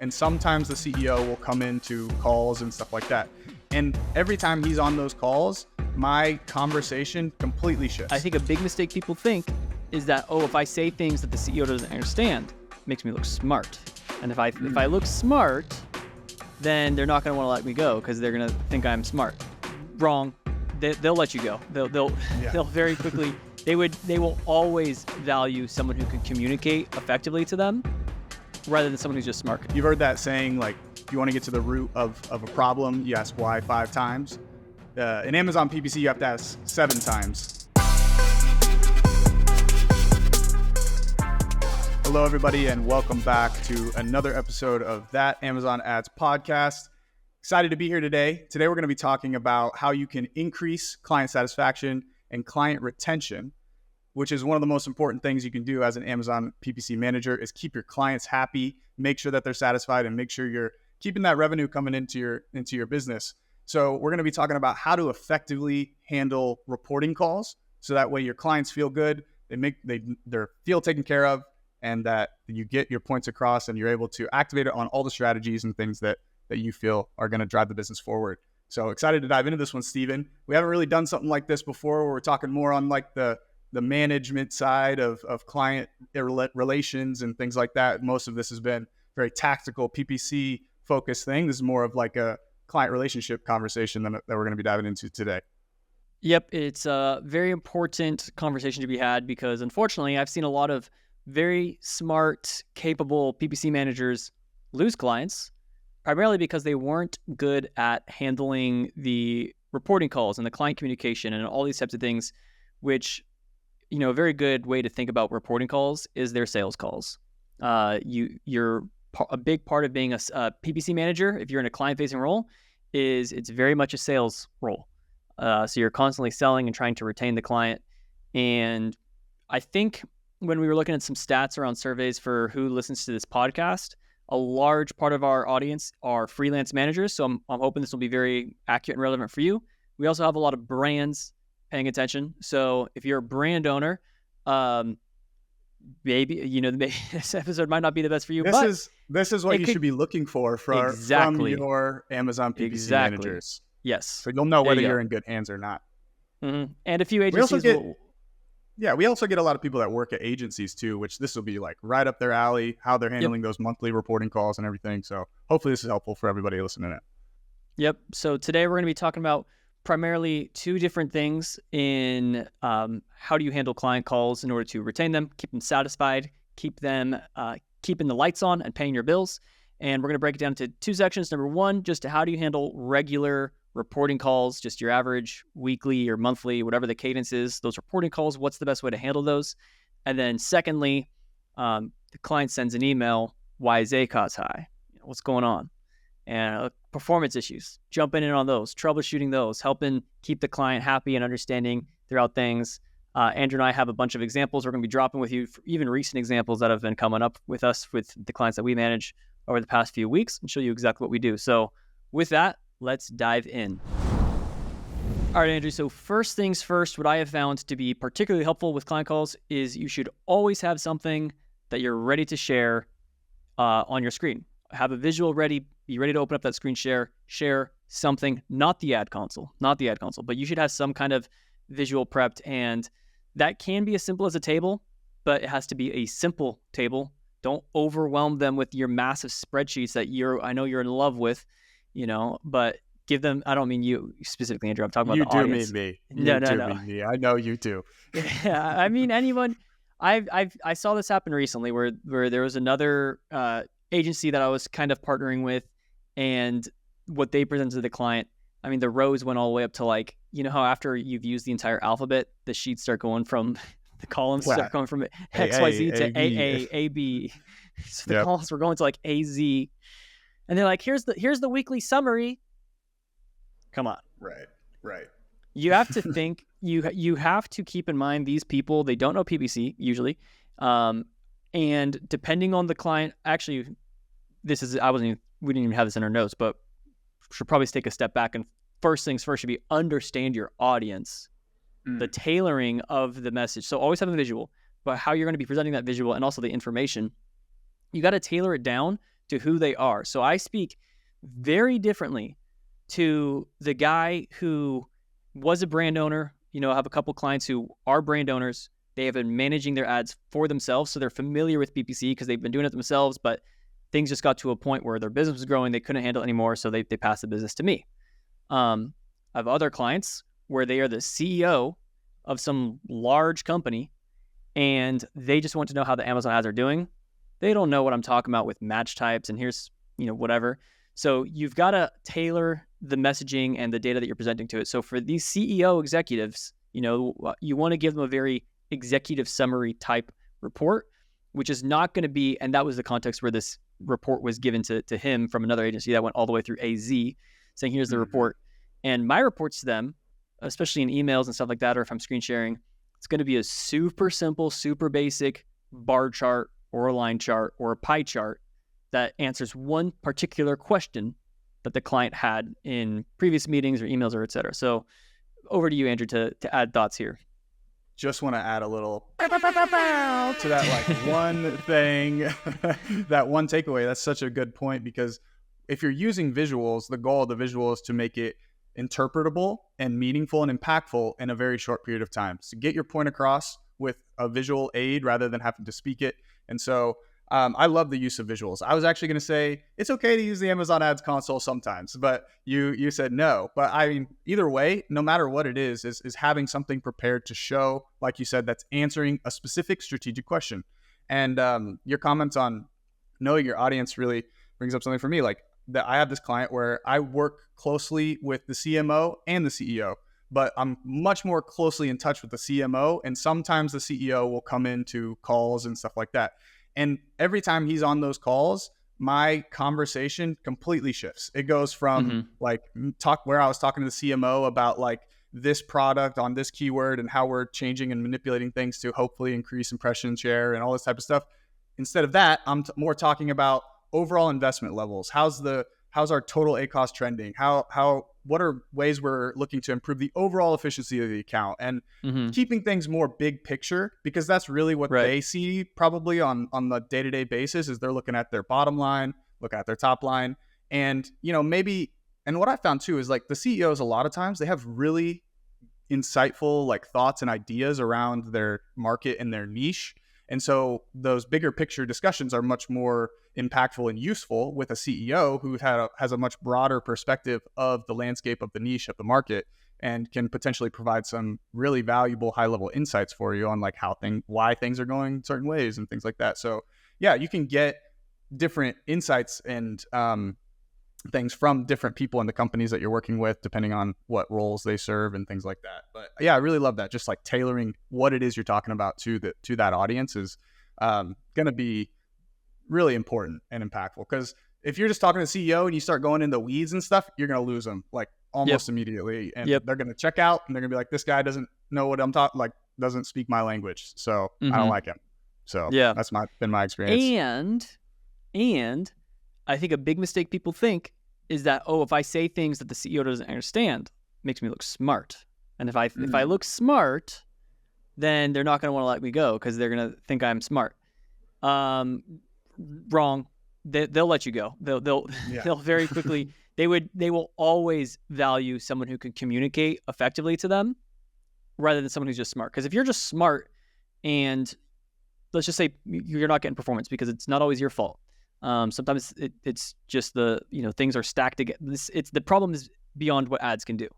And sometimes the CEO will come into calls and stuff like that. And every time he's on those calls, my conversation completely shifts. I think a big mistake people think is that, if I say things that the CEO doesn't understand, it makes me look smart. And if I look smart, then they're not going to want to let me go because they're going to think I'm smart. Wrong. They'll let you go. They'll very quickly. They will always value someone who can communicate effectively to them rather than someone who's just smart. You've heard that saying, like, if you want to get to the root of a problem, you ask why 5 times. In Amazon PPC, you have to ask 7 times. Hello, everybody, and welcome back to another episode of That Amazon Ads Podcast. Excited to be here today. Today, we're going to be talking about how you can increase client satisfaction and client retention, which is one of the most important things you can do as an Amazon PPC manager, is keep your clients happy, make sure that they're satisfied, and make sure you're keeping that revenue coming into your business. So we're going to be talking about how to effectively handle reporting calls, so that way your clients feel good, they feel taken care of, and that you get your points across and you're able to activate it on all the strategies and things that you feel are going to drive the business forward. So excited to dive into this one, Steven. We haven't really done something like this before, where we're talking more on like the management side of client relations and things like that. Most of this has been very tactical PPC focused thing. This is more of like a client relationship conversation that we're going to be diving into today. Yep, it's a very important conversation to be had because unfortunately I've seen a lot of very smart, capable PPC managers lose clients, primarily because they weren't good at handling the reporting calls and the client communication and all these types of things, which, a very good way to think about reporting calls is their sales calls. You're a big part of being a PPC manager, if you're in a client-facing role, is it's very much a sales role. So you're constantly selling and trying to retain the client. And I think when we were looking at some stats around surveys for who listens to this podcast, a large part of our audience are freelance managers. So I'm hoping this will be very accurate and relevant for you. We also have a lot of brands paying attention. So if you're a brand owner, maybe, this episode might not be the best for you. This is what you should be looking for from your Amazon PPC managers. Yes. So you'll know whether you're in good hands or not. Mm-hmm. And a few agencies we also get a lot of people that work at agencies too, which this will be like right up their alley, how they're handling those monthly reporting calls and everything. So hopefully this is helpful for everybody listening in. Yep. So today we're going to be talking about primarily 2 different things in how do you handle client calls in order to retain them, keep them satisfied, keep them keeping the lights on and paying your bills. And we're going to break it down into 2 sections. Number 1, just how do you handle regular reporting calls, just your average weekly or monthly, whatever the cadence is, those reporting calls, what's the best way to handle those? And then secondly, the client sends an email, why is ACOS high? What's going on? And performance issues, jumping in on those, troubleshooting those, helping keep the client happy and understanding throughout things. Andrew and I have a bunch of examples we're going to be dropping with you, even recent examples that have been coming up with us, with the clients that we manage over the past few weeks, and show you exactly what we do. So with that, let's dive in. All right, Andrew. So first things first, what I have found to be particularly helpful with client calls is you should always have something that you're ready to share on your screen. Have a visual ready, be ready to open up that screen share something, not the ad console, but you should have some kind of visual prepped. And that can be as simple as a table, but it has to be a simple table. Don't overwhelm them with your massive spreadsheets that I know you're in love with, but give them, I don't mean you specifically, Andrew, I'm talking about the audience. You do mean me. I know you do. Yeah, I mean, anyone, I saw this happen recently where there was another agency that I was kind of partnering with, and what they presented to the client, I mean, the rows went all the way up to like, how after you've used the entire alphabet, the sheets start going from, the columns start going from XYZ to AA, AB. So the columns were going to like AZ. And they're like, here's the weekly summary. Come on. Right. You have to think, you have to keep in mind these people, they don't know PPC usually. And depending on the client, actually, we didn't even have this in our notes, but should probably take a step back. And first things first should be understand your audience, the tailoring of the message. So always have a visual, but how you're going to be presenting that visual and also the information, you got to tailor it down to who they are. So I speak very differently to the guy who was a brand owner. I have a couple clients who are brand owners. They have been managing their ads for themselves, so they're familiar with PPC because they've been doing it themselves, but things just got to a point where their business was growing. They couldn't handle it anymore, so they passed the business to me. I have other clients where they are the CEO of some large company, and they just want to know how the Amazon ads are doing. They don't know what I'm talking about with match types, and here's, whatever. So you've got to tailor the messaging and the data that you're presenting to it. So for these CEO executives, you want to give them a very executive summary type report, which is not going to be, and that was the context where this report was given to him from another agency that went all the way through AZ, saying, here's the report. And my reports to them, especially in emails and stuff like that, or if I'm screen sharing, it's going to be a super simple, super basic bar chart or a line chart or a pie chart that answers one particular question that the client had in previous meetings or emails or et cetera. So over to you, Andrew, to add thoughts here. Just want to add a little to that one thing, that one takeaway. That's such a good point, because if you're using visuals, the goal of the visual is to make it interpretable and meaningful and impactful in a very short period of time. So get your point across with a visual aid rather than having to speak it. And so I love the use of visuals. I was actually going to say it's okay to use the Amazon Ads console sometimes, but you said no. But I mean, either way, no matter what it is having something prepared to show, like you said, that's answering a specific strategic question. And your comments on knowing your audience really brings up something for me. Like that, I have this client where I work closely with the CMO and the CEO, but I'm much more closely in touch with the CMO. And sometimes the CEO will come into calls and stuff like that. And every time he's on those calls, my conversation completely shifts. It goes from where I was talking to the CMO about like this product on this keyword and how we're changing and manipulating things to hopefully increase impression share and all this type of stuff. Instead of that, I'm more talking about overall investment levels. How's our total ACoS trending? What are ways we're looking to improve the overall efficiency of the account, and keeping things more big picture, because that's really what they see probably on the day-to-day basis. Is they're looking at their bottom line, looking at their top line, and maybe. And what I found too is like the CEOs, a lot of times they have really insightful like thoughts and ideas around their market and their niche. And so those bigger picture discussions are much more impactful and useful with a CEO who has a much broader perspective of the landscape of the niche of the market, and can potentially provide some really valuable high-level insights for you on like why things are going certain ways and things like that. So yeah, you can get different insights and things from different people in the companies that you're working with, depending on what roles they serve and things like that. But yeah, I really love that. Just like tailoring what it is you're talking about to that audience is going to be really important and impactful. Because if you're just talking to the CEO and you start going into weeds and stuff, you're going to lose them like almost immediately. And they're going to check out and they're going to be like, this guy doesn't know what I'm talking, like doesn't speak my language. So I don't like him. So that's been my experience. And I think a big mistake people think is that, if I say things that the CEO doesn't understand, it makes me look smart. And if I look smart, then they're not going to want to let me go because they're going to think I'm smart. Wrong. They'll let you go. They'll very quickly. They will always value someone who can communicate effectively to them rather than someone who's just smart. Because if you're just smart and let's just say you're not getting performance because it's not always your fault. Sometimes it's just things are stacked together. The problem is beyond what ads can do.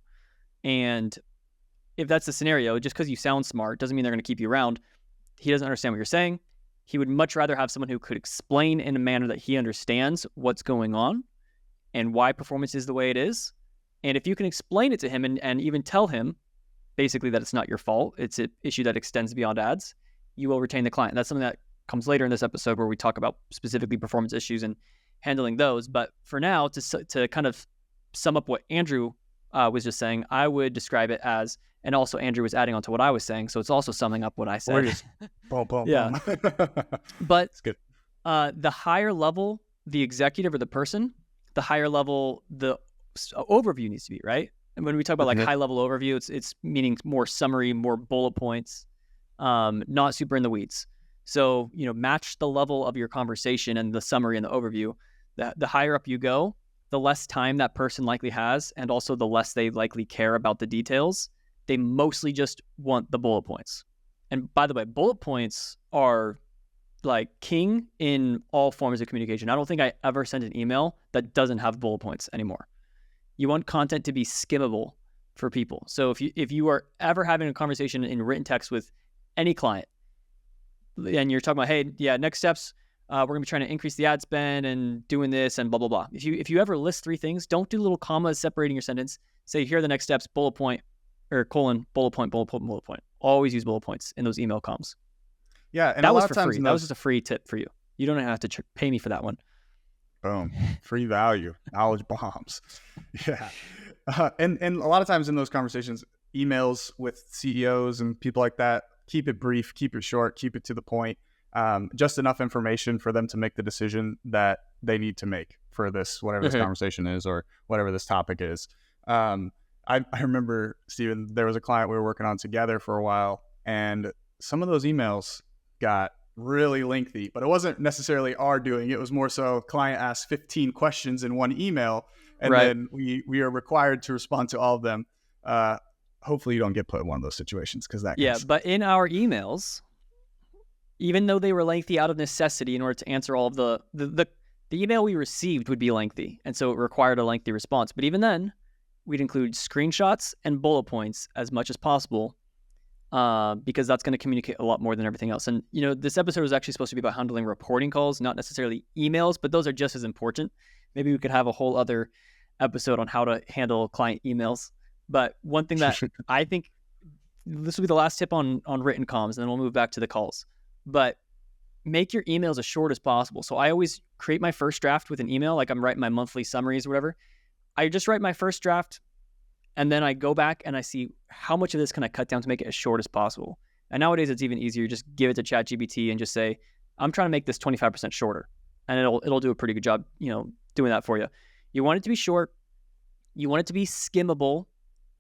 And if that's the scenario, just because you sound smart doesn't mean they're going to keep you around. He doesn't understand what you're saying. He would much rather have someone who could explain in a manner that he understands what's going on and why performance is the way it is. And if you can explain it to him and even tell him basically that it's not your fault, it's an issue that extends beyond ads, you will retain the client. That's something that comes later in this episode where we talk about specifically performance issues and handling those. But for now, to kind of sum up what Andrew was just saying, I would describe it as, and also Andrew was adding on to what I was saying, so it's also summing up what I said. Boom. But it's good. The higher level the executive or the person, the higher level the overview needs to be, right? And when we talk about like high level overview, it's meaning more summary, more bullet points, not super in the weeds. So, match the level of your conversation and the summary and the overview The higher up you go, the less time that person likely has, and also the less they likely care about the details. They mostly just want the bullet points. And by the way, bullet points are like king in all forms of communication. I don't think I ever sent an email that doesn't have bullet points anymore. You want content to be skimmable for people. So if you are ever having a conversation in written text with any client, and you're talking about, hey, yeah, next steps, we're gonna be trying to increase the ad spend and doing this and blah blah blah. If you ever list 3 things, don't do little commas separating your sentence. Say, here are the next steps, bullet point or colon, bullet point, bullet point, bullet point. Always use bullet points in those email comms. Yeah, and that a was lot of for times free. That was just a free tip for you. You don't have to pay me for that one. Boom, free value, knowledge bombs. Yeah, and a lot of times in those conversations, emails with CEOs and people like that, keep it brief, keep it short, keep it to the point. Just enough information for them to make the decision that they need to make for this, whatever this conversation is or whatever this topic is. I remember, Steven, there was a client we were working on together for a while, and some of those emails got really lengthy, but it wasn't necessarily our doing. It was more so client asked 15 questions in one email, and then we are required to respond to all of them. Hopefully you don't get put in one of those situations, because that but in our emails, even though they were lengthy out of necessity in order to answer all of the email we received would be lengthy, and so it required a lengthy response. But even then, we'd include screenshots and bullet points as much as possible, because that's going to communicate a lot more than everything else. And, this episode was actually supposed to be about handling reporting calls, not necessarily emails, but those are just as important. Maybe we could have a whole other episode on how to handle client emails. But one thing that I think, this will be the last tip on written comms, and then we'll move back to the calls. But make your emails as short as possible. So I always create my first draft with an email, like I'm writing my monthly summaries or whatever. I just write my first draft, and then I go back and I see how much of this can I cut down to make it as short as possible. And nowadays it's even easier. Just give it to ChatGPT and just say, I'm trying to make this 25% shorter. And it'll do a pretty good job, doing that for you. You want it to be short. You want it to be skimmable.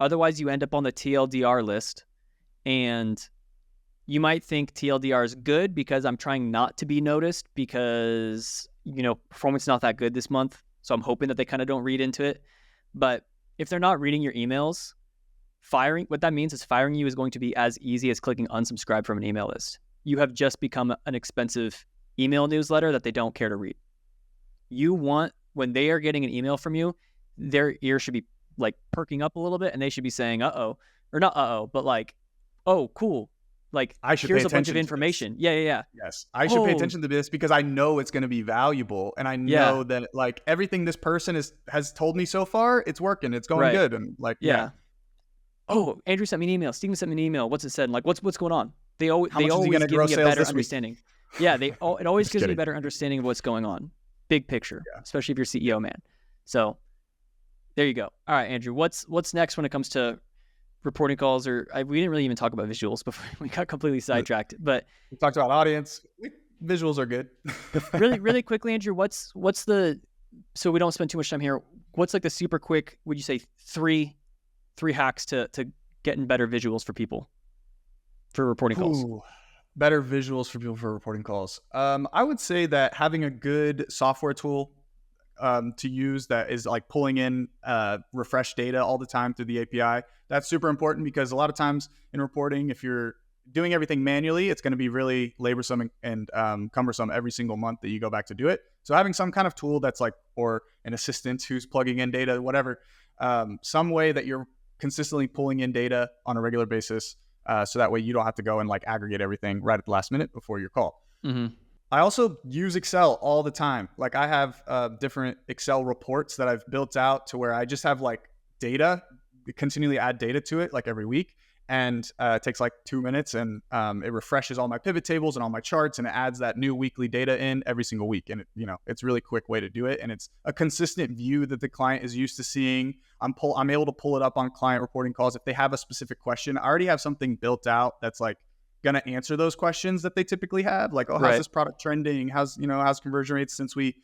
Otherwise you end up on the TLDR list. And you might think TLDR is good because I'm trying not to be noticed because, performance is not that good this month. So I'm hoping that they kind of don't read into it. But if they're not reading your emails, what that means is firing you is going to be as easy as clicking unsubscribe from an email list. You have just become an expensive email newsletter that they don't care to read. You want, when they are getting an email from you, their ear should be like perking up a little bit, and they should be saying, uh-oh, or not uh-oh, but like, oh, cool. Like, here's a bunch of information. Yeah. Yes. I should pay attention to this because I know it's going to be valuable. And I know that like everything this person has told me so far, it's working. It's going good. And like, oh, Andrew sent me an email. Steven sent me an email. What's it said? And like, what's going on? They always give me a better understanding. Yeah. It always gives me a better understanding of what's going on. Big picture, especially if you're CEO, man. So there you go. All right, Andrew, what's next when it comes to reporting calls? We didn't really even talk about visuals before we got completely sidetracked, but we talked about audience. Visuals are good. really quickly, Andrew, what's so we don't spend too much time here. What's like the super quick, would you say three hacks to getting better visuals for people for reporting calls? Better visuals for people for reporting calls. I would say that having a good software tool to use that is like pulling in refresh data all the time through the API. That's super important because a lot of times in reporting, if you're doing everything manually, it's going to be really laborsome and cumbersome every single month that you go back to do it. So having some kind of tool that's like, or an assistant who's plugging in data, whatever, some way that you're consistently pulling in data on a regular basis, so that way you don't have to go and like aggregate everything right at the last minute before your call. Mm-hmm. I also use Excel all the time. Like I have different Excel reports that I've built out to where I just have like data, continually add data to it like every week. And it takes like 2 minutes, and it refreshes all my pivot tables and all my charts, and it adds that new weekly data in every single week. And it's a really quick way to do it. And it's a consistent view that the client is used to seeing. I'm able to pull it up on client reporting calls. If they have a specific question, I already have something built out that's like going to answer those questions that they typically have. Like, how's this product trending? How's conversion rates since we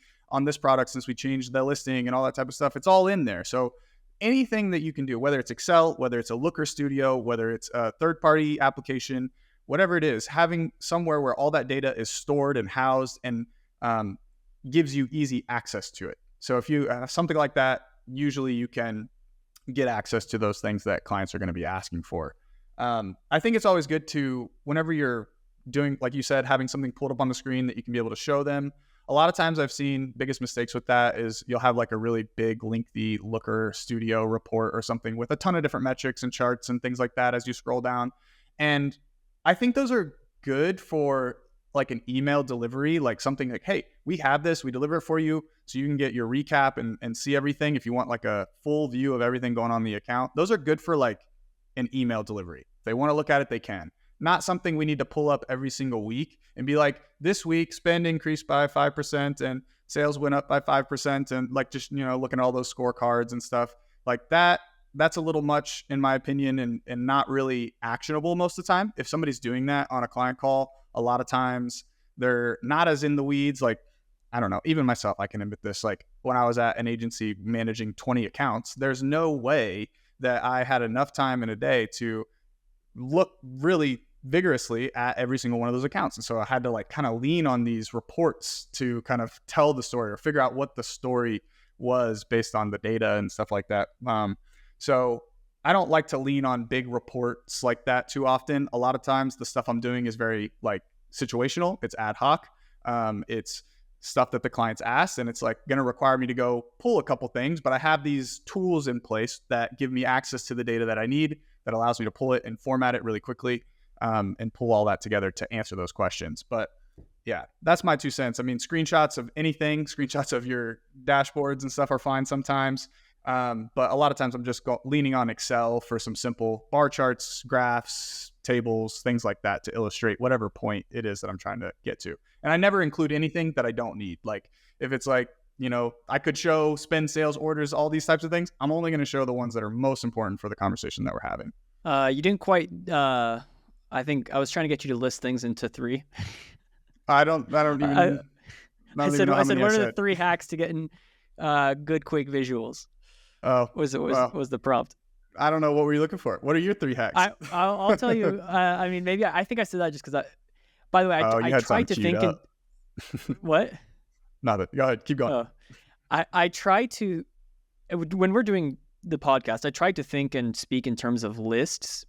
changed the listing and all that type of stuff. It's all in there. So anything that you can do, whether it's Excel, whether it's a Looker Studio, whether it's a third-party application, whatever it is, having somewhere where all that data is stored and housed, and gives you easy access to it. So if you have something like that, usually you can get access to those things that clients are going to be asking for. I think it's always good to, whenever you're doing, like you said, having something pulled up on the screen that you can be able to show them. A lot of times I've seen biggest mistakes with that is you'll have like a really big, lengthy Looker Studio report or something with a ton of different metrics and charts and things like that as you scroll down. And I think those are good for like an email delivery, like something like, hey, we have this, we deliver it for you so you can get your recap and see everything. If you want like a full view of everything going on in the account, those are good for like an email delivery. If they want to look at it, they can. Not something we need to pull up every single week and be like, this week spend increased by 5% and sales went up by 5%. And like, just, looking at all those scorecards and stuff like that. That's a little much in my opinion and not really actionable most of the time. If somebody's doing that on a client call, a lot of times they're not as in the weeds. Like, I don't know, even myself, I can admit this. Like when I was at an agency managing 20 accounts, there's no way that I had enough time in a day to look really vigorously at every single one of those accounts. And so I had to like kind of lean on these reports to kind of tell the story or figure out what the story was based on the data and stuff like that. So I don't like to lean on big reports like that too often. A lot of times the stuff I'm doing is very like situational. It's ad hoc. It's stuff that the clients asked, and it's like going to require me to go pull a couple things, but I have these tools in place that give me access to the data that I need, that allows me to pull it and format it really quickly, and pull all that together to answer those questions. But yeah, that's my 2 cents. I mean, screenshots of anything, screenshots of your dashboards and stuff are fine sometimes. But a lot of times I'm just leaning on Excel for some simple bar charts, graphs, tables, things like that to illustrate whatever point it is that I'm trying to get to. And I never include anything that I don't need. Like if it's like, I could show spend, sales, orders, all these types of things. I'm only going to show the ones that are most important for the conversation that we're having. You didn't quite, I think I was trying to get you to list things into 3. I said, what are the 3 hacks to getting good, quick visuals? Oh, was the prompt. I don't know. What were you looking for? What are your 3 hacks? I'll tell you. I mean, maybe I think I said that just because by the way, I tried to think. What? Nothing. Go ahead. Keep going. I try to, when we're doing the podcast, I try to think and speak in terms of lists,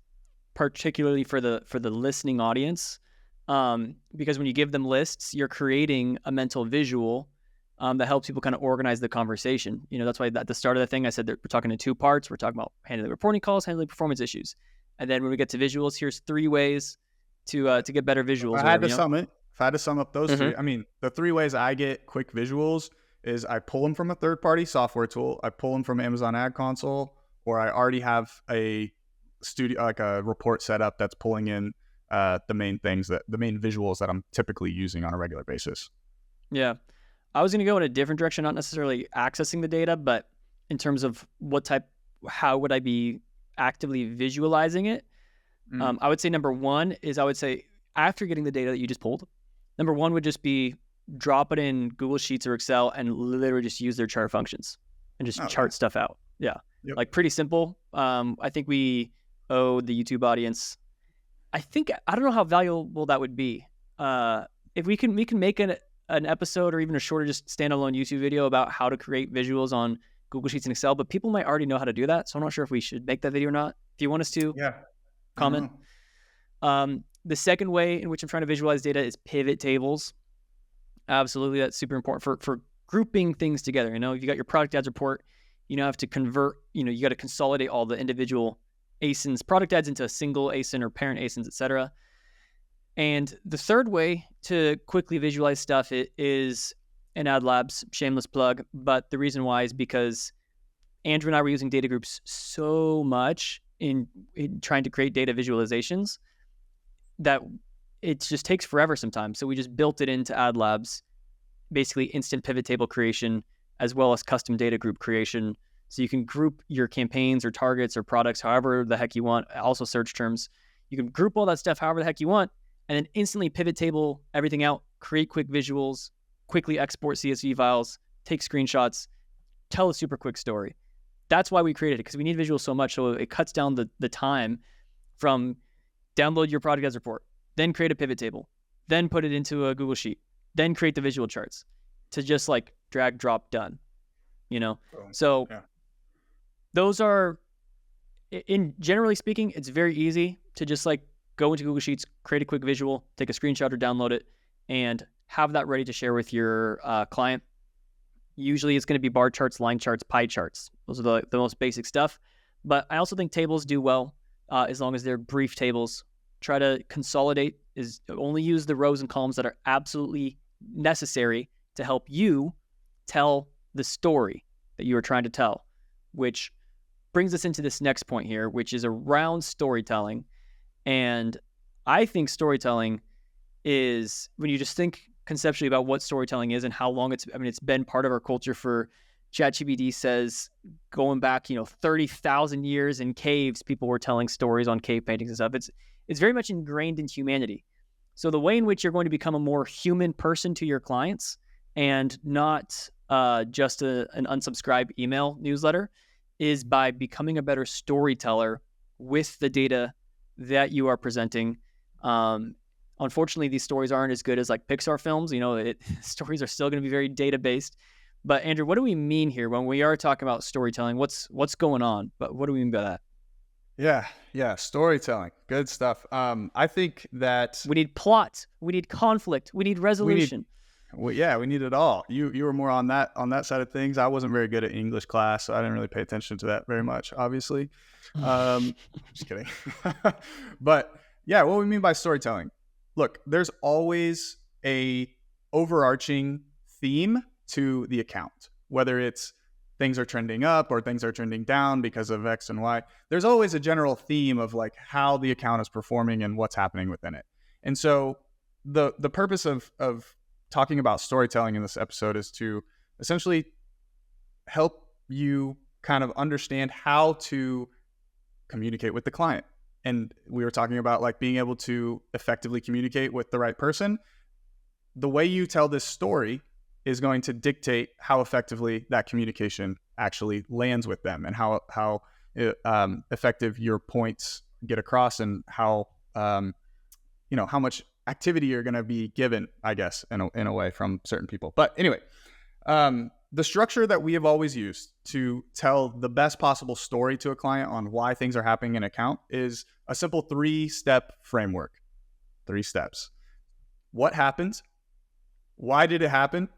particularly for the listening audience, because when you give them lists, you're creating a mental visual that helps people kind of organize the conversation. That's why at the start of the thing, I said that we're talking in 2 parts. We're talking about handling reporting calls, handling performance issues. And then when we get to visuals, here's 3 ways to get better visuals. If I had to sum up those 3, I mean, the 3 ways I get quick visuals is I pull them from a third-party software tool, I pull them from Amazon Ad Console, or I already have a studio, like a report set up that's pulling in the main visuals that I'm typically using on a regular basis. Yeah. I was going to go in a different direction, not necessarily accessing the data, but in terms of how would I be actively visualizing it? I would say number 1 is after getting the data that you just pulled, number 1 would just be drop it in Google Sheets or Excel and literally just use their chart functions and just chart stuff out. Yeah. Yep. Like pretty simple. I think we owe the YouTube audience. I don't know how valuable that would be. If we can make an episode or even a shorter, just standalone YouTube video about how to create visuals on Google Sheets and Excel, but people might already know how to do that. So I'm not sure if we should make that video or not. If you want us to, comment. The second way in which I'm trying to visualize data is pivot tables. Absolutely. That's super important for grouping things together. If you got your product ads report, have to convert, you got to consolidate all the individual ASINs, product ads into a single ASIN or parent ASINs, etc. And the third way to quickly visualize stuff is in AdLabs, shameless plug. But the reason why is because Andrew and I were using data groups so much in trying to create data visualizations that it just takes forever sometimes. So we just built it into AdLabs, basically instant pivot table creation, as well as custom data group creation. So you can group your campaigns or targets or products however the heck you want, also search terms. You can group all that stuff however the heck you want, and then instantly pivot table everything out, create quick visuals, quickly export CSV files, take screenshots, tell a super quick story. That's why we created it, because we need visuals so much. So it cuts down the time from download your product ads report, then create a pivot table, then put it into a Google Sheet, then create the visual charts. to just like drag, drop, done, you know? Boom. So Yeah. those are, in generally speaking, it's very easy to just like go into Google Sheets, create a quick visual, take a screenshot or download it, and have that ready to share with your client. Usually it's going to be bar charts, line charts, pie charts. Those are the most basic stuff. But I also think tables do well as long as they're brief tables. Try to consolidate, is only use the rows and columns that are absolutely necessary to help you tell the story that you are trying to tell, which brings us into this next point here, which is around storytelling. And I think storytelling is, when you just think conceptually about what storytelling is and how long it's been part of our culture for, ChatGPT says, going back, 30,000 years in caves, people were telling stories on cave paintings and stuff. It's very much ingrained in humanity. So the way in which you're going to become a more human person to your clients and not just an unsubscribed email newsletter is by becoming a better storyteller with the data that you are presenting. Unfortunately, these stories aren't as good as like Pixar films. Stories are still going to be very data-based. But Andrew, what do we mean here when we are talking about storytelling? What's going on? But what do we mean by that? Yeah, storytelling. Good stuff. I think that we need plot, we need conflict, we need resolution. We need it all. You were more on that side of things. I wasn't very good at English class, so I didn't really pay attention to that very much, obviously. Just kidding. But yeah, what we mean by storytelling. Look, there's always a overarching theme to the account, whether it's things are trending up or things are trending down because of X and Y. There's always a general theme of like how the account is performing and what's happening within it. And so the purpose of talking about storytelling in this episode is to essentially help you kind of understand how to communicate with the client. And we were talking about like being able to effectively communicate with the right person. The way you tell this story is going to dictate how effectively that communication actually lands with them, and how effective your points get across, and how how much activity you're going to be given, I guess, in a way from certain people. But anyway, the structure that we have always used to tell the best possible story to a client on why things are happening in an account is a simple 3-step framework. 3 steps. What happened? Why did it happen?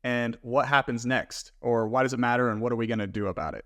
And what happens next? Or why does it matter? And what are we going to do about it?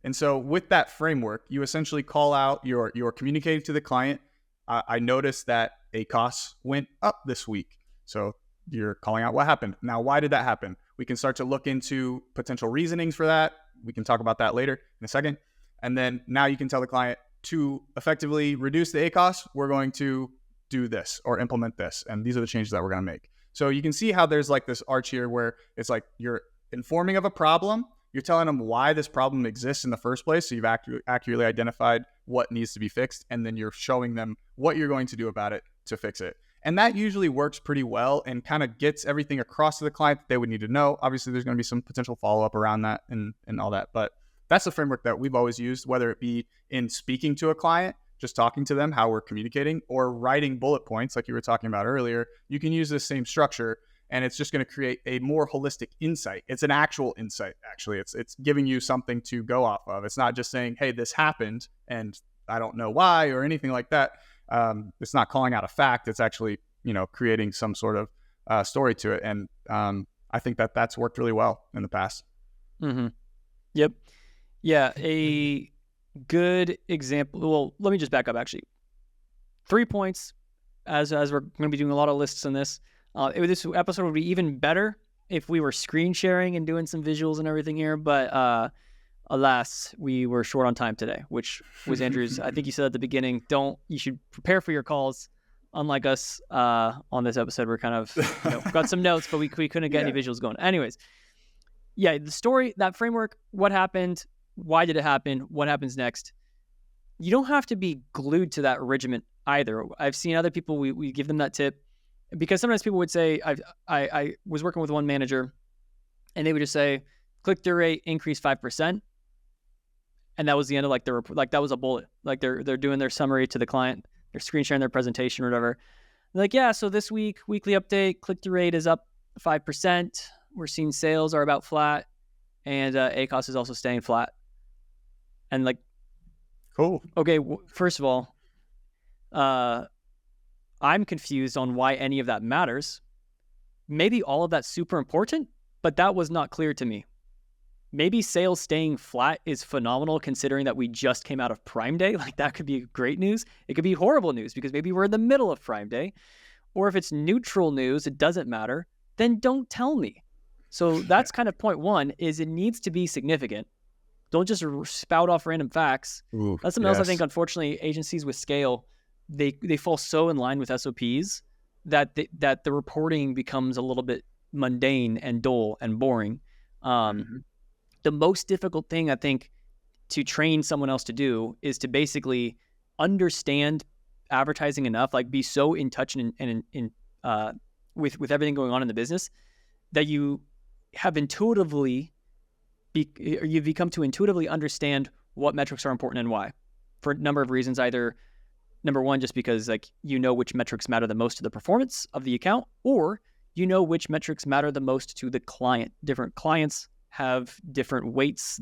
And so with that framework, you essentially call out, you're communicating to the client. I noticed that ACoS went up this week. So you're calling out what happened. Now, why did that happen? We can start to look into potential reasonings for that. We can talk about that later in a second. And then now you can tell the client, to effectively reduce the ACoS, we're going to do this or implement this. And these are the changes that we're going to make. So you can see how there's like this arch here where it's like you're informing of a problem. You're telling them why this problem exists in the first place. So you've accurately identified what needs to be fixed. And then you're showing them what you're going to do about it to fix it. And that usually works pretty well and kind of gets everything across to the client that they would need to know. Obviously, there's going to be some potential follow-up around that and all that. But that's the framework that we've always used, whether it be in speaking to a client, just talking to them, how we're communicating, or writing bullet points like you were talking about earlier. You can use this same structure, and it's just going to create a more holistic insight. It's an actual insight, actually. It's giving you something to go off of. It's not just saying, hey, this happened, and I don't know why or anything like that. It's not calling out a fact. It's actually, creating some sort of story to it. And I think that that's worked really well in the past. Mm-hmm. Yep. Yeah. A good example. Well, let me just back up, actually. 3 points, as we're going to be doing a lot of lists on this. This episode would be even better if we were screen sharing and doing some visuals and everything here. But alas, we were short on time today, which was Andrew's. I think you said at the beginning, you should prepare for your calls. Unlike us on this episode, we're kind of got some notes, but we couldn't get any visuals going. Anyways, yeah, the story, that framework, what happened, why did it happen, what happens next. You don't have to be glued to that regiment either. I've seen other people, we give them that tip, because sometimes people would say, I was working with one manager, and they would just say, click-through rate increased 5%. And that was the end of their report. Like that was a bullet. Like they're doing their summary to the client. They're screen sharing their presentation or whatever. They're like, yeah, so this week, weekly update, click-through rate is up 5%. We're seeing sales are about flat, and ACOS is also staying flat. And like, cool. Okay, first of all, I'm confused on why any of that matters. Maybe all of that's super important, but that was not clear to me. Maybe sales staying flat is phenomenal considering that we just came out of Prime Day. Like, that could be great news. It could be horrible news because maybe we're in the middle of Prime Day. Or if it's neutral news, it doesn't matter, then don't tell me. So that's kind of point one, is it needs to be significant. Don't just spout off random facts. Ooh, that's something else I think, unfortunately, agencies with scale, they fall so in line with SOPs that the reporting becomes a little bit mundane and dull and boring. The most difficult thing, I think, to train someone else to do is to basically understand advertising enough, like be so in touch and with everything going on in the business that you have you've become to intuitively understand what metrics are important and why, for a number of reasons. Either number one, just because like you know which metrics matter the most to the performance of the account, or you know which metrics matter the most to the client. Different clients have different weights,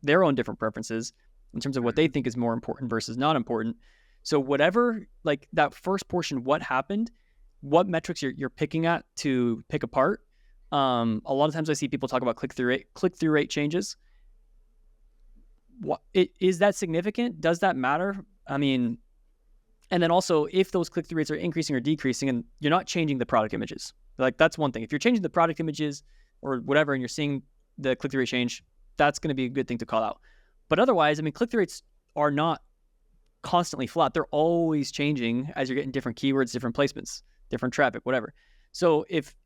their own different preferences in terms of what they think is more important versus not important. So whatever, like that first portion, what happened, what metrics you're picking at to pick apart. A lot of times I see people talk about click-through rate changes. Is that significant? Does that matter? I mean, and then also if those click-through rates are increasing or decreasing and you're not changing the product images, like that's one thing. If you're changing the product images or whatever and you're seeing the click-through rate change, that's going to be a good thing to call out. But otherwise, I mean, click-through rates are not constantly flat. They're always changing as you're getting different keywords, different placements, different traffic, whatever. So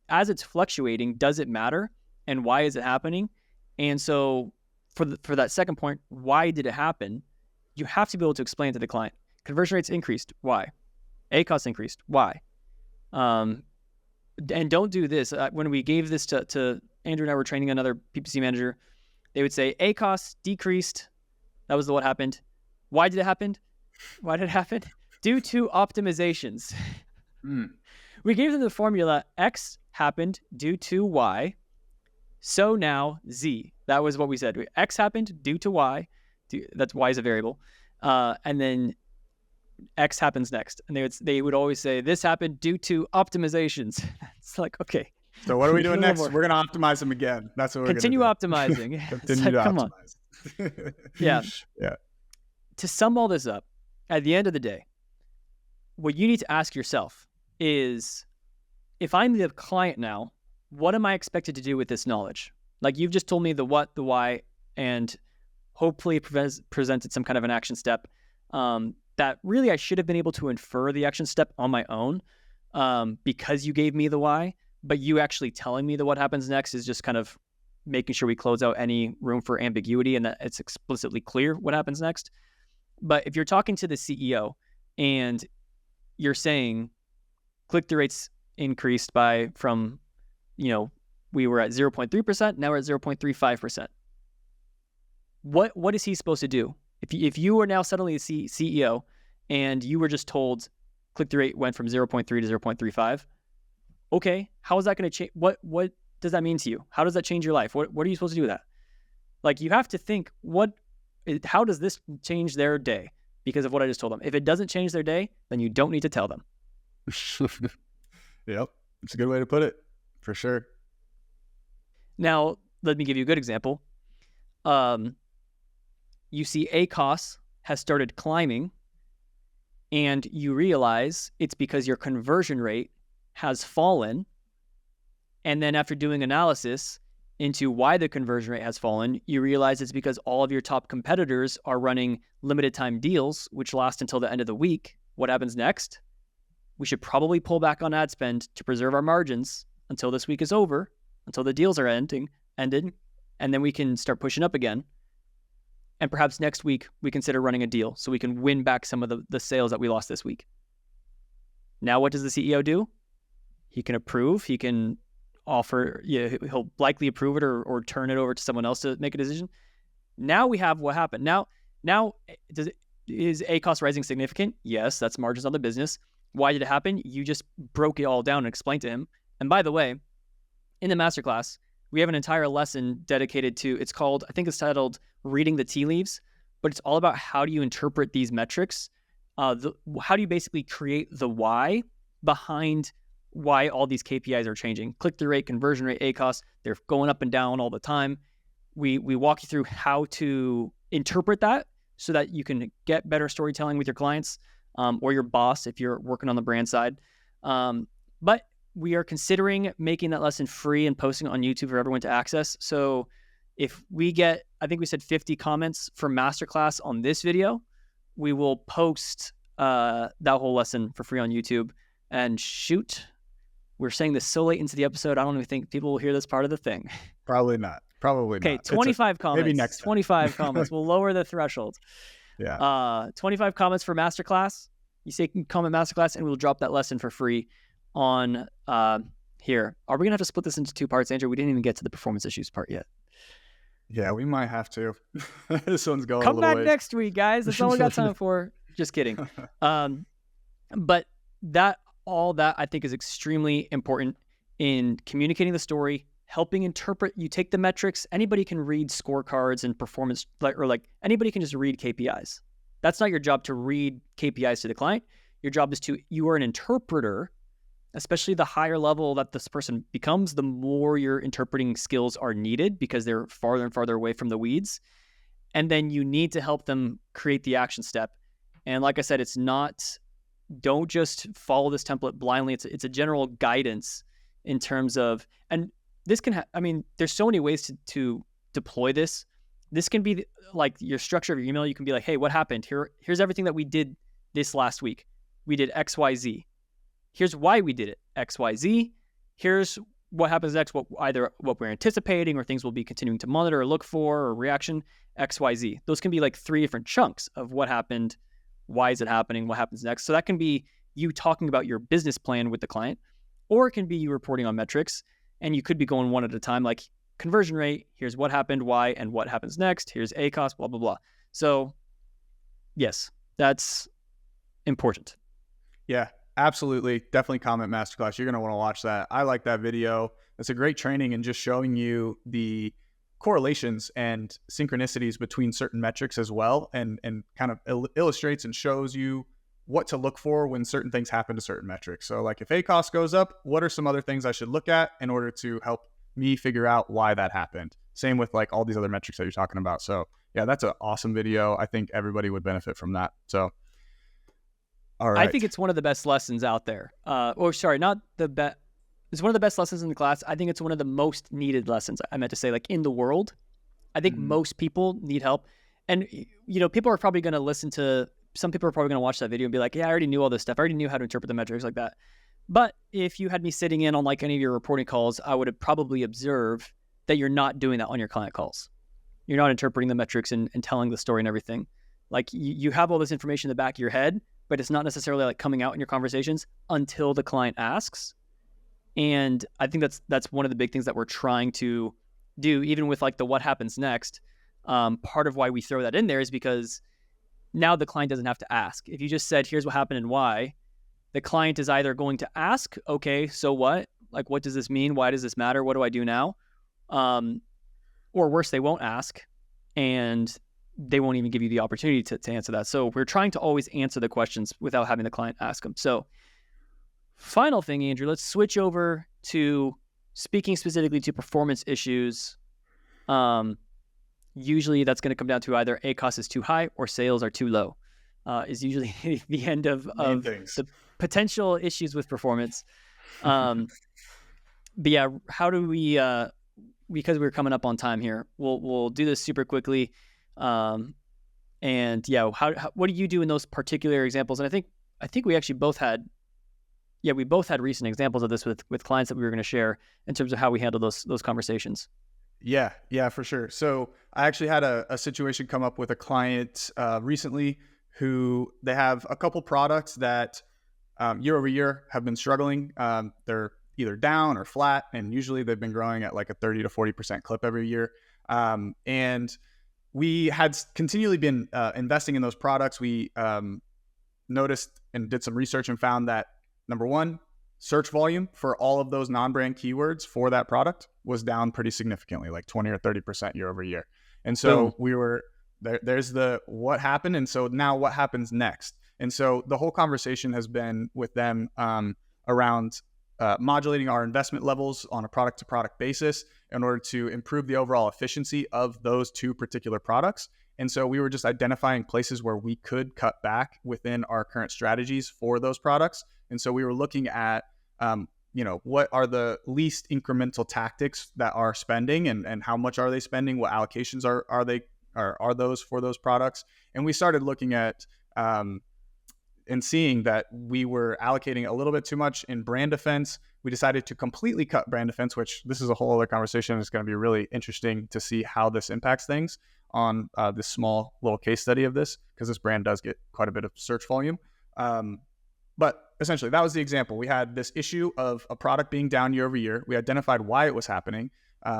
as it's fluctuating, does it matter? And why is it happening? And so for that second point, why did it happen? You have to be able to explain to the client. Conversion rates increased. Why? ACOS increased. Why? And don't do this. When we gave this to Andrew and I were training another PPC manager, they would say ACOS decreased. That was what happened. Why did it happen? Due to optimizations. We gave them the formula. X happened due to Y. So now Z. That was what we said. X happened due to Y. That's Y is a variable. And then X happens next. And they would always say, this happened due to optimizations. It's like, okay. So what are we doing next? We're going to optimize them again. That's what we're going to do. Optimizing. Continue to optimize. Yeah. To sum all this up, at the end of the day, what you need to ask yourself is, if I'm the client now, what am I expected to do with this knowledge? Like, you've just told me the what, the why, and hopefully presented some kind of an action step that really I should have been able to infer the action step on my own because you gave me the why, but you actually telling me the what happens next is just kind of making sure we close out any room for ambiguity and that it's explicitly clear what happens next. But if you're talking to the CEO and you're saying click-through rates increased from, we were at 0.3%, now we're at 0.35%. What is he supposed to do? If you are now suddenly a CEO and you were just told click-through rate went from 0.3 to 0.35, okay, how is that going to change? What does that mean to you? How does that change your life? What are you supposed to do with that? Like, you have to think, how does this change their day because of what I just told them? If it doesn't change their day, then you don't need to tell them. Yep. It's a good way to put it, for sure. Now, let me give you a good example. You see ACOS has started climbing, and you realize it's because your conversion rate has fallen. And then after doing analysis into why the conversion rate has fallen, you realize it's because all of your top competitors are running limited time deals, which last until the end of the week. What happens next? We should probably pull back on ad spend to preserve our margins until this week is over, until the deals are ended, and then we can start pushing up again. And perhaps next week we consider running a deal so we can win back some of the sales that we lost this week. Now, what does the CEO do? He can approve. He can offer. He'll likely approve it or turn it over to someone else to make a decision. Now we have what happened. Now is ACOS rising significant? Yes, that's margins on the business. Why did it happen? You just broke it all down and explained to him. And by the way, in the masterclass, we have an entire lesson dedicated to, I think it's titled Reading the Tea Leaves, but it's all about how do you interpret these metrics? How do you basically create the why behind why all these KPIs are changing? Click-through rate, conversion rate, ACoS, they're going up and down all the time. We walk you through how to interpret that so that you can get better storytelling with your clients or your boss if you're working on the brand side. But we are considering making that lesson free and posting it on YouTube for everyone to access. So if we get, I think we said 50 comments for masterclass on this video, we will post that whole lesson for free on YouTube. And shoot, we're saying this so late into the episode, I don't even think people will hear this part of the thing. Probably not. Okay, 25 comments. Maybe next time. 25 comments. We'll lower the threshold. Yeah. 25 comments for masterclass. You say comment masterclass, and we'll drop that lesson for free on here. Are we gonna have to split this into 2 parts, Andrew? We didn't even get to the performance issues part yet. Yeah, we might have to. This one's going Come a little back ways. next week, guys. That's all we got time for. Just kidding. But all that I think is extremely important in communicating the story, helping interpret. You take the metrics. Anybody can read scorecards and performance, like anybody can just read KPIs. That's not your job to read KPIs to the client. Your job is you are an interpreter, especially the higher level that this person becomes, the more your interpreting skills are needed because they're farther and farther away from the weeds. And then you need to help them create the action step. And like I said, don't just follow this template blindly. It's a general guidance in terms of, and this can, there's so many ways to deploy this. This can be like your structure of your email. You can be like, hey, what happened? Here's everything that we did this last week. We did XYZ. Here's why we did it, XYZ. Here's what happens next, either what we're anticipating or things we'll be continuing to monitor or look for or reaction, XYZ. Those can be like 3 different chunks of what happened, why is it happening, what happens next. So that can be you talking about your business plan with the client, or it can be you reporting on metrics, and you could be going one at a time, like conversion rate, here's what happened, why, and what happens next, here's ACoS, blah, blah, blah. So yes, that's important. Yeah, absolutely. Definitely comment masterclass. You're going to want to watch that. I like that video. It's a great training in just showing you the correlations and synchronicities between certain metrics as well, and kind of illustrates and shows you what to look for when certain things happen to certain metrics. So like if ACoS goes up, what are some other things I should look at in order to help me figure out why that happened? Same with like all these other metrics that you're talking about. So yeah, that's an awesome video. I think everybody would benefit from that. So all right. I think it's one of the best lessons out there. Not the best. It's one of the best lessons in the class. I think it's one of the most needed lessons. I meant to say, like in the world. I think most people need help. And, people are probably going to some people are probably going to watch that video and be like, yeah, I already knew all this stuff. I already knew how to interpret the metrics like that. But if you had me sitting in on like any of your reporting calls, I would have probably observed that you're not doing that on your client calls. You're not interpreting the metrics and telling the story and everything. Like you have all this information in the back of your head, but it's not necessarily like coming out in your conversations until the client asks. And I think that's one of the big things that we're trying to do, even with like the what happens next. Part of why we throw that in there is because now the client doesn't have to ask. If you just said, here's what happened and why, the client is either going to ask, okay, so what? Like, what does this mean? Why does this matter? What do I do now? Or worse, they won't ask and they won't even give you the opportunity to answer that. So we're trying to always answer the questions without having the client ask them. So final thing, Andrew, let's switch over to speaking specifically to performance issues. Usually that's going to come down to either ACoS is too high or sales are too low, is usually the end of the potential issues with performance. But yeah, how do we, because we're coming up on time here, we'll do this super quickly. And yeah, what do you do in those particular examples? And I think we actually both had recent examples of this with clients that we were going to share in terms of how we handle those conversations. Yeah, for sure. So I actually had a situation come up with a client recently who they have a couple products that year over year have been struggling. They're either down or flat, and usually they've been growing at like a 30 to 40% clip every year. And we had continually been investing in those products. We noticed and did some research and found that number one, search volume for all of those non-brand keywords for that product was down pretty significantly, like 20 or 30% year over year. And so we were there's the what happened. And so now what happens next? And so the whole conversation has been with them around modulating our investment levels on a product to product basis in order to improve the overall efficiency of those two particular products. And so we were just identifying places where we could cut back within our current strategies for those products. And so we were looking at, what are the least incremental tactics that are spending, and how much are they spending? What allocations are those for those products? And we started looking at and seeing that we were allocating a little bit too much in brand defense. We decided to completely cut brand defense, which this is a whole other conversation. It's going to be really interesting to see how this impacts things on this small little case study of this, because this brand does get quite a bit of search volume. But essentially, that was the example. We had this issue of a product being down year over year. We identified why it was happening.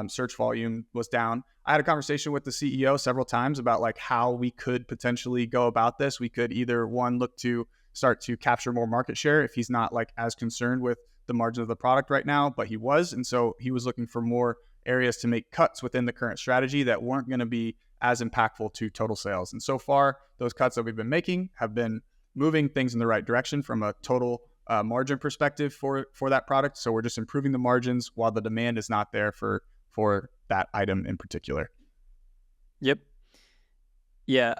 Search volume was down. I had a conversation with the CEO several times about like how we could potentially go about this. We could either look to start to capture more market share if he's not like as concerned with the margin of the product right now, but he was. And so he was looking for more areas to make cuts within the current strategy that weren't going to be as impactful to total sales. And so far, those cuts that we've been making have been moving things in the right direction from a total margin perspective for that product. So we're just improving the margins while the demand is not there for that item in particular. Yep. Yeah.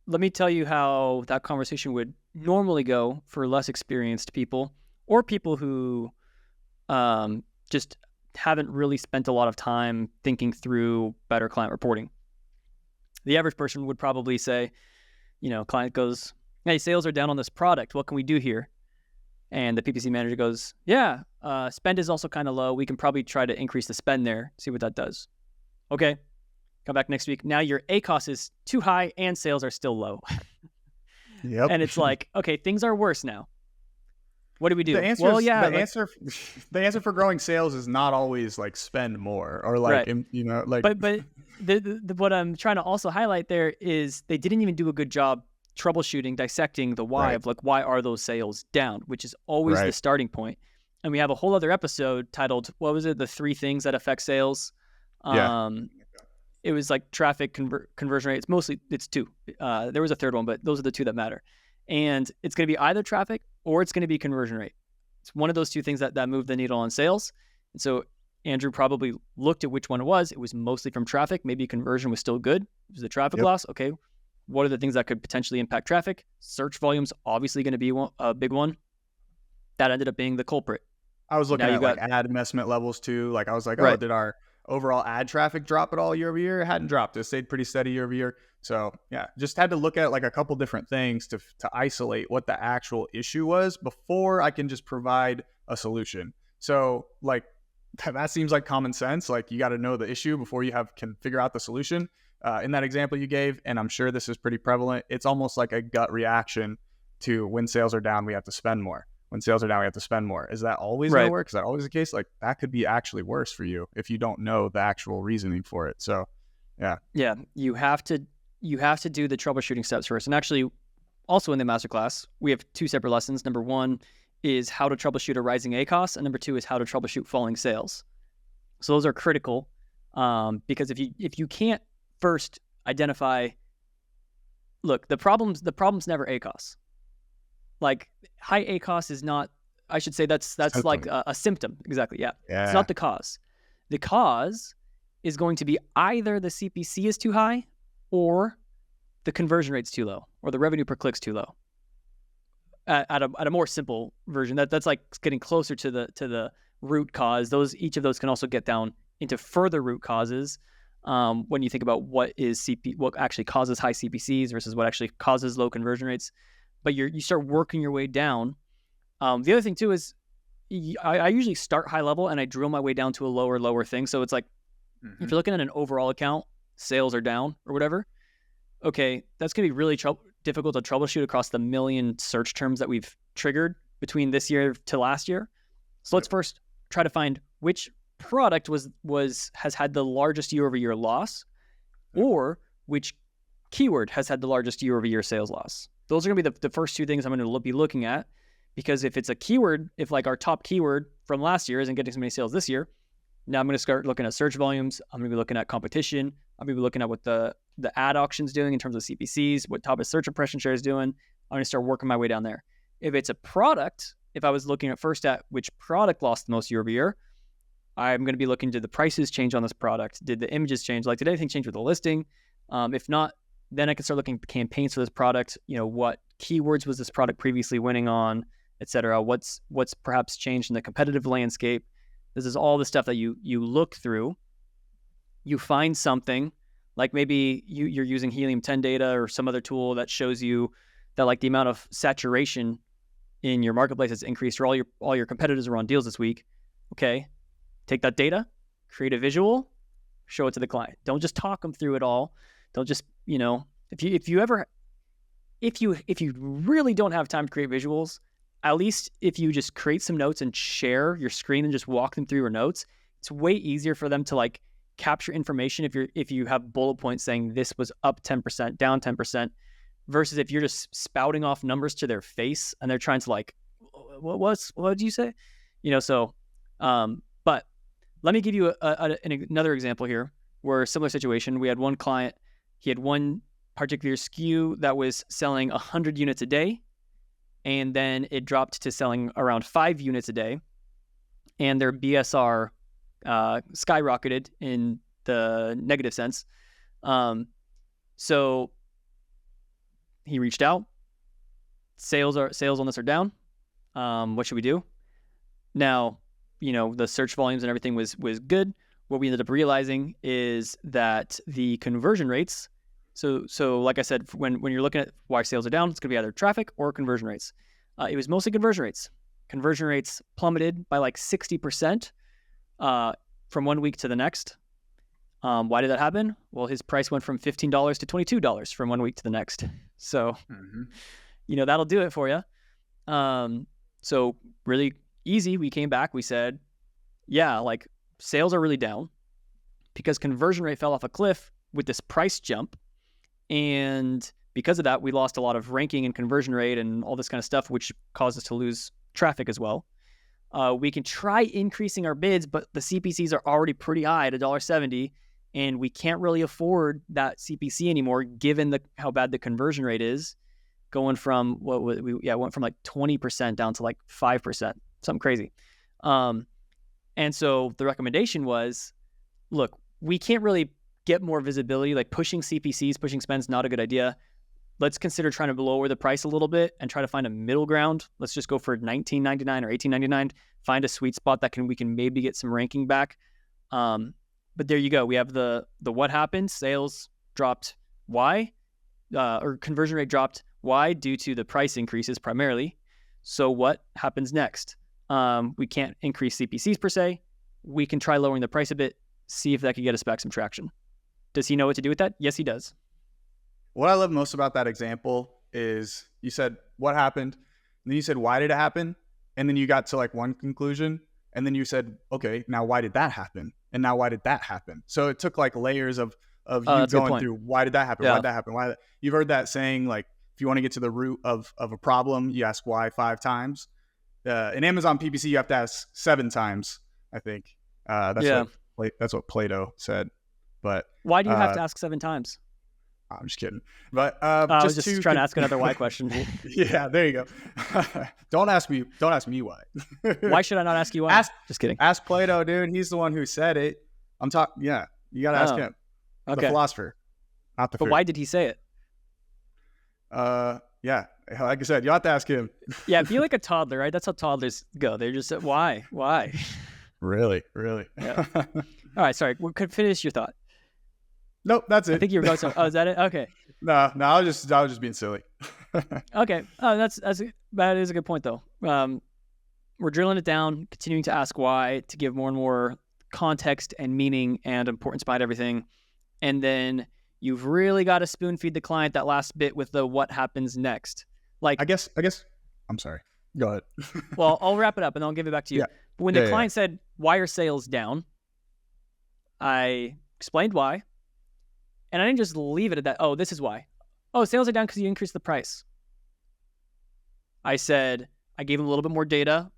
Let me tell you how that conversation would normally go for less experienced people, or people who just haven't really spent a lot of time thinking through better client reporting. The average person would probably say, client goes, "Hey, sales are down on this product. What can we do here?" And the PPC manager goes, "Yeah, spend is also kind of low. We can probably try to increase the spend there, see what that does." Okay, come back next week. Now your ACOS is too high and sales are still low. Yep. And it's like, okay, things are worse now. What do we do? The answer for growing sales is not always like spend more or like, right. But what I'm trying to also highlight there is they didn't even do a good job troubleshooting, dissecting the why of like, why are those sales down, which is always the starting point. And we have a whole other episode titled, what was it? The 3 things that affect sales. It was like traffic, conversion rate. It's 2. There was a third one, but those are the 2 that matter. And it's going to be either traffic or it's going to be conversion rate. It's one of those 2 things that move the needle on sales. And so Andrew probably looked at which one it was. It was mostly from traffic. Maybe conversion was still good. It was the traffic loss. Okay, what are the things that could potentially impact traffic? Search volume's obviously going to be a big one. That ended up being the culprit. I was looking at like ad investment levels too. Like I was like, did our overall ad traffic drop at all year over year? It hadn't dropped. It stayed pretty steady year over year. So yeah, just had to look at like a couple different things to isolate what the actual issue was before I can just provide a solution. So like that seems like common sense. Like you got to know the issue before you can figure out the solution. In that example you gave, and I'm sure this is pretty prevalent, it's almost like a gut reaction to when sales are down, we have to spend more. When sales are down, we have to spend more. Is that always going to work? Is that always the case? Like that could be actually worse for you if you don't know the actual reasoning for it. So yeah. Yeah. You have to do the troubleshooting steps first. And actually also in the masterclass, we have 2 separate lessons. Number 1 is how to troubleshoot a rising ACOS, and number 2 is how to troubleshoot falling sales. So those are critical because if you can't first identify, look, the problem's never ACOS. Like high ACOS is not, I should say that's like a symptom. Exactly. Yeah. It's not the cause. The cause is going to be either the CPC is too high or the conversion rate's too low or the revenue per click's too low. At a more simple version, that's like getting closer to the root cause. Each of those can also get down into further root causes when you think about what actually causes high CPCs versus what actually causes low conversion rates. But you start working your way down. The other thing too is I usually start high level and I drill my way down to a lower thing. So it's like if you're looking at an overall account, sales are down or whatever. Okay, that's gonna be really difficult to troubleshoot across the million search terms that we've triggered between this year to last year. So let's first try to find which product has had the largest year-over-year loss, or which keyword has had the largest year-over-year sales loss. Those are going to be the first 2 things I'm going to be looking at, Because if it's a keyword, if like our top keyword from last year isn't getting so many sales this year, now I'm going to start looking at search volumes. I'm going to be looking at competition. I'm going to be looking at what the ad auction's doing in terms of CPCs, what top of search impression share is doing. I'm going to start working my way down there. If it's a product, if I was looking at first at which product lost the most year over year, I'm going to be looking, did the prices change on this product? Did the images change? Like, did anything change with the listing? If not, then I can start looking at campaigns for this product. What keywords was this product previously winning on, et cetera? What's perhaps changed in the competitive landscape? This is all the stuff that you look through. You find something, like maybe you're using Helium 10 data or some other tool that shows you that like the amount of saturation in your marketplace has increased, or all your competitors are on deals this week. Okay, take that data, create a visual, show it to the client. Don't just talk them through it all. Don't just, if you really don't have time to create visuals, at least if you just create some notes and share your screen and just walk them through your notes, it's way easier for them to like capture information if you have bullet points saying this was up 10%, down 10%, versus if you're just spouting off numbers to their face and they're trying to like, what did you say? But let me give you another example here where a similar situation. We had one client, he had one particular SKU that was selling 100 units a day, and then it dropped to selling around 5 units a day, and their BSR skyrocketed in the negative sense. So he reached out. Sales on this are down. What should we do? Now, the search volumes and everything was good. What we ended up realizing is that the conversion rates. So like I said, when you're looking at why sales are down, it's going to be either traffic or conversion rates. It was mostly conversion rates. Conversion rates plummeted by like 60% from 1 week to the next. Why did that happen? Well, his price went from $15 to $22 from 1 week to the next. So, that'll do it for you. So really easy. We came back. We said, yeah, like sales are really down because conversion rate fell off a cliff with this price jump. And because of that, we lost a lot of ranking and conversion rate and all this kind of stuff, which caused us to lose traffic as well. We can try increasing our bids, but the CPCs are already pretty high at $1.70, and we can't really afford that CPC anymore, given how bad the conversion rate is, going from went from like 20% down to like 5%, something crazy. And so the recommendation was, look, we can't really get more visibility. Like pushing CPCs, pushing spend's not a good idea. Let's consider trying to lower the price a little bit and try to find a middle ground. Let's just go for $19.99 or $18.99. Find a sweet spot that we can maybe get some ranking back. But there you go. We have the what happened. Sales dropped. Why? Or conversion rate dropped. Why? Due to the price increases primarily. So what happens next? We can't increase CPCs per se. We can try lowering the price a bit, see if that could get us back some traction. Does he know what to do with that? Yes, he does. What I love most about that example is you said, what happened? And then you said, why did it happen? And then you got to like one conclusion. And then you said, okay, now why did that happen? And now why did that happen? So it took like layers of you going through, why did that happen? Yeah. Why did that happen? You've heard that saying, like, if you want to get to the root of a problem, you ask why 5 times. In Amazon PPC, you have to ask 7 times, I think. That's what Plato said. But why do you have to ask 7 times? I'm just kidding. But I was just trying to ask another why question. Yeah, there you go. Don't ask me why. Why should I not ask you why? Just kidding. Ask Plato, dude. He's the one who said it. I'm talking. Yeah, you gotta ask him. Okay. The philosopher, not the. But food. Why did he say it? Yeah. Like I said, you have to ask him. Yeah, be like a toddler, right? That's how toddlers go. They're just why? Really. Yeah. All right. Sorry. We could finish your thought. Nope, that's it. I think you were going to. Oh, is that it? Okay. No, I was just being silly. Okay. Oh, that is a good point though. We're drilling it down, continuing to ask why to give more and more context and meaning and importance behind everything, and then you've really got to spoon feed the client that last bit with the what happens next. Like I guess. I'm sorry. Go ahead. Well, I'll wrap it up and I'll give it back to you. Yeah. But when the client said, "Why are sales down?" I explained why. And I didn't just leave it at that. Oh, this is why. Oh, sales are down because you increased the price. I I gave him a little bit more data.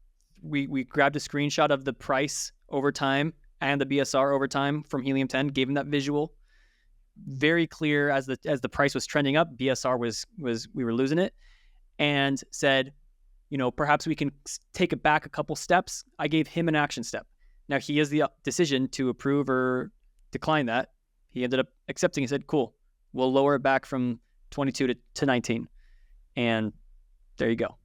We grabbed a screenshot of the price over time and the BSR over time from Helium 10, gave him that visual. Very clear as the price was trending up, BSR was we were losing it, and said, perhaps we can take it back a couple steps. I gave him an action step. Now he has the decision to approve or decline that. He ended up accepting. He said, cool, we'll lower it back from 22 to 19. And there you go.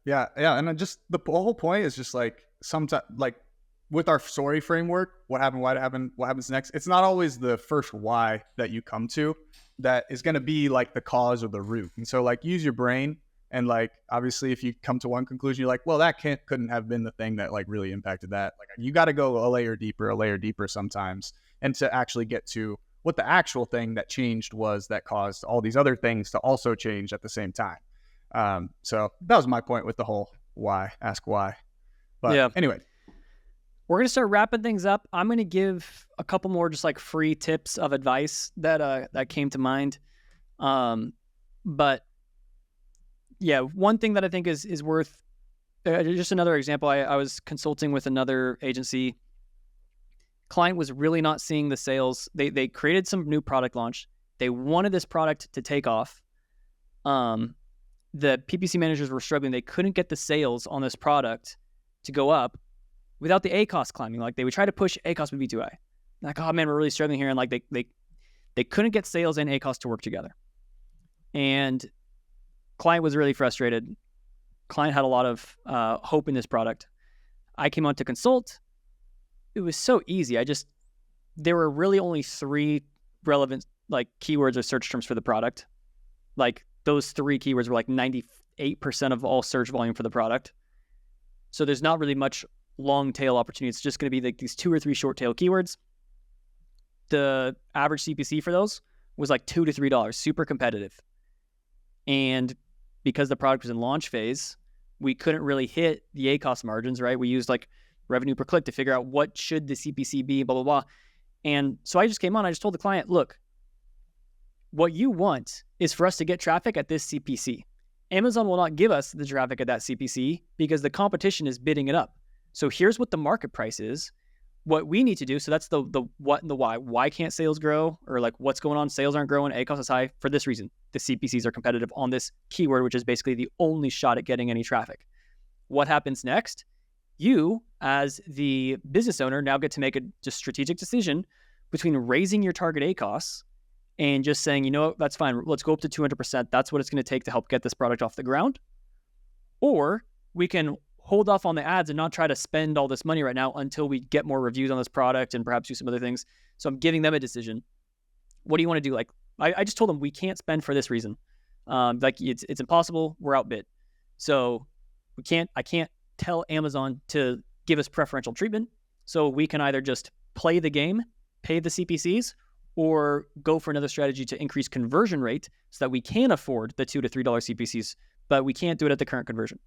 Yeah. And just the whole point is just like sometimes, like with our story framework, what happened, why it happened, what happens next. It's not always the first why that you come to that is going to be like the cause or the root. And so like use your brain. And like, obviously if you come to one conclusion, you're like, well, that couldn't have been the thing that like really impacted that. Like you got to go a layer deeper sometimes. And to actually get to what the actual thing that changed was that caused all these other things to also change at the same time. So that was my point with the whole why, ask why. But yeah. Anyway, we're going to start wrapping things up. I'm going to give a couple more just like free tips of advice that came to mind. But yeah, one thing that I think is worth, just another example. I was consulting with another agency. Client was really not seeing the sales. They created some new product launch. They wanted this product to take off. The PPC managers were struggling. They couldn't get the sales on this product to go up without the ACoS climbing. Like they would try to push ACoS with V2I. Like, oh man, we're really struggling here. And like they couldn't get sales and ACoS to work together. And client was really frustrated. Client had a lot of hope in this product. I came on to consult. It was so easy. There were really only 3 relevant like keywords or search terms for the product. Like those 3 keywords were like 98% of all search volume for the product. So there's not really much long tail opportunity. It's just going to be like these 2 or 3 short tail keywords. The average CPC for those was like $2 to $3, super competitive. And because the product was in launch phase, we couldn't really hit the ACoS margins, right? We used like revenue per click to figure out what should the CPC be, blah, blah, blah. And so I just came on, I just told the client, look, what you want is for us to get traffic at this CPC. Amazon will not give us the traffic at that CPC because the competition is bidding it up. So here's what the market price is. What we need to do, so that's the what and the why. Why can't sales grow? Or like what's going on? Sales aren't growing, ACoS is high for this reason. The CPCs are competitive on this keyword, which is basically the only shot at getting any traffic. What happens next? You, as the business owner, now get to make a just strategic decision between raising your target ACoS and just saying, you know what, that's fine. Let's go up to 200%. That's what it's going to take to help get this product off the ground. Or we can hold off on the ads and not try to spend all this money right now until we get more reviews on this product and perhaps do some other things. So I'm giving them a decision. What do you want to do? Like, I just told them we can't spend for this reason. Like it's impossible. We're outbid. So I can't tell Amazon to give us preferential treatment. So we can either just play the game, pay the CPCs, or go for another strategy to increase conversion rate so that we can afford the $2 to $3 CPCs, but we can't do it at the current conversion.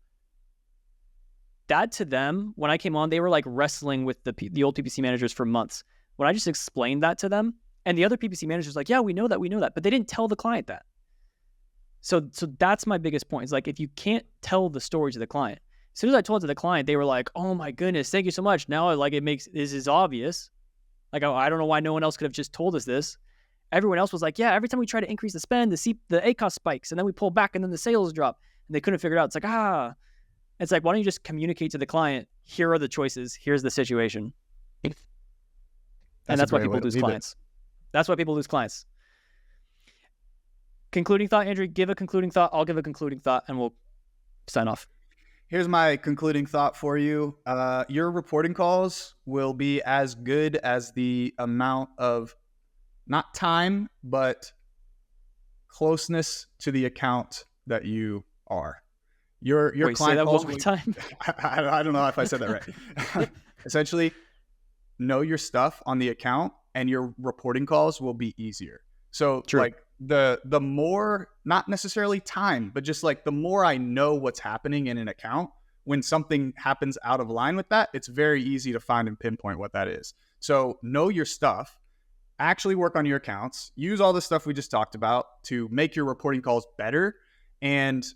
That to them, when I came on, they were like wrestling with the old PPC managers for months. When I just explained that to them, and the other PPC managers like, yeah, we know that, but they didn't tell the client that. So that's my biggest point. Is like, if you can't tell the story to the client, as soon as I told it to the client, they were like, oh my goodness, thank you so much. Now like this is obvious. Like, I don't know why no one else could have just told us this. Everyone else was like, yeah, every time we try to increase the spend, the ACoS spikes, and then we pull back and then the sales drop, and they couldn't figure it out. It's like, it's like, why don't you just communicate to the client, here are the choices, here's the situation. And that's why people lose clients. That's why people lose clients. Concluding thought, Andrew, give a concluding thought. I'll give a concluding thought and we'll sign off. Here's my concluding thought for you. Your reporting calls will be as good as the amount of not time, but closeness to the account that you are. Your Wait, client say that calls one more time. I don't know if I said that right. Essentially, know your stuff on the account and your reporting calls will be easier. So True. Like the more, not necessarily time, but just like the more I know what's happening in an account, when something happens out of line with that, it's very easy to find and pinpoint what that is. So know your stuff, actually work on your accounts, use all the stuff we just talked about to make your reporting calls better. And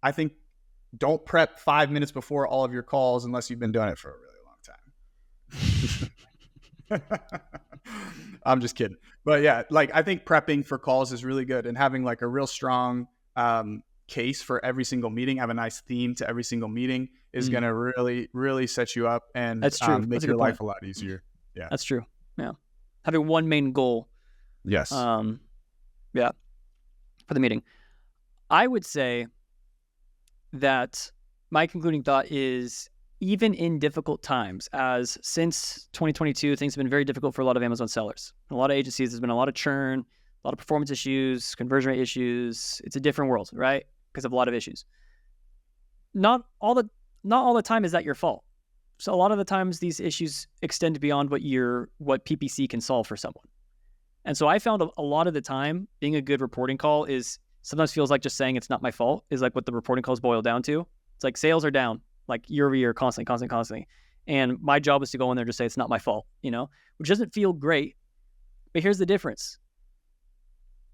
I think don't prep 5 minutes before all of your calls unless you've been doing it for a really long time. I'm just kidding. But yeah, like I think prepping for calls is really good, and having like a real strong case for every single meeting, have a nice theme to every single meeting is going to really, really set you up and That's true. make your life a lot easier. Yeah. That's true. Yeah. Having one main goal. Yes. Yeah. For the meeting. I would say that my concluding thought is, even in difficult times, as since 2022, things have been very difficult for a lot of Amazon sellers. A lot of agencies, there's been a lot of churn, a lot of performance issues, conversion rate issues. It's a different world, right? Because of a lot of issues. Not all the time is that your fault. So a lot of the times these issues extend beyond what PPC can solve for someone. And so I found a lot of the time being a good reporting call is sometimes feels like just saying it's not my fault is like what the reporting calls boil down to. It's like sales are down like year over year, constantly. And my job is to go in there and just say it's not my fault, which doesn't feel great. But here's the difference.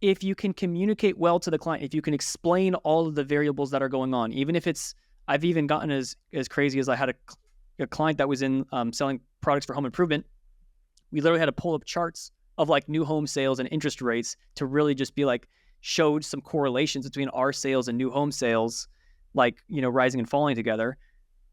If you can communicate well to the client, if you can explain all of the variables that are going on, even if I've even gotten as crazy as I had a client that was in selling products for home improvement. We literally had to pull up charts of like new home sales and interest rates to really just be like, showed some correlations between our sales and new home sales, like, rising and falling together,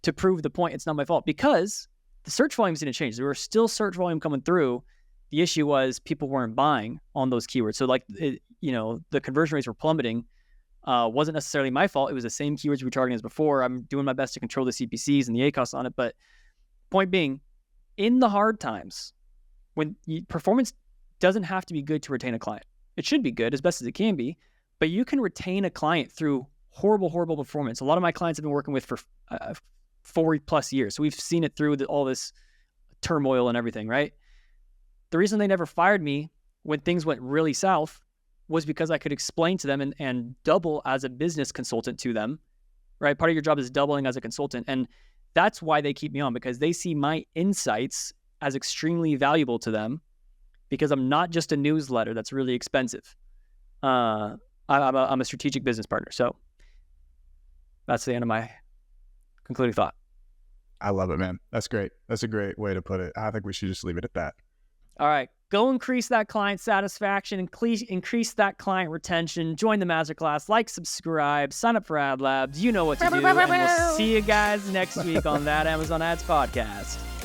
to prove the point it's not my fault, because the search volumes didn't change. There were still search volume coming through. The issue was people weren't buying on those keywords. So like, the conversion rates were plummeting. Wasn't necessarily my fault. It was the same keywords we were targeting as before. I'm doing my best to control the CPCs and the ACOS on it. But point being, in the hard times, when performance doesn't have to be good to retain a client. It should be good as best as it can be, but you can retain a client through horrible performance. A lot of my clients have been working with for 4+ years. So we've seen it through all this turmoil and everything, right? The reason they never fired me when things went really south was because I could explain to them and double as a business consultant to them, right? Part of your job is doubling as a consultant. And that's why they keep me on, because they see my insights as extremely valuable to them, because I'm not just a newsletter that's really expensive. I'm a strategic business partner. So that's the end of my concluding thought. I love it, man. That's great. That's a great way to put it. I think we should just leave it at that. All right. Go increase that client satisfaction, increase that client retention, join the masterclass, like, subscribe, sign up for Ad Labs. You know what to do. And we'll see you guys next week on That Amazon Ads Podcast.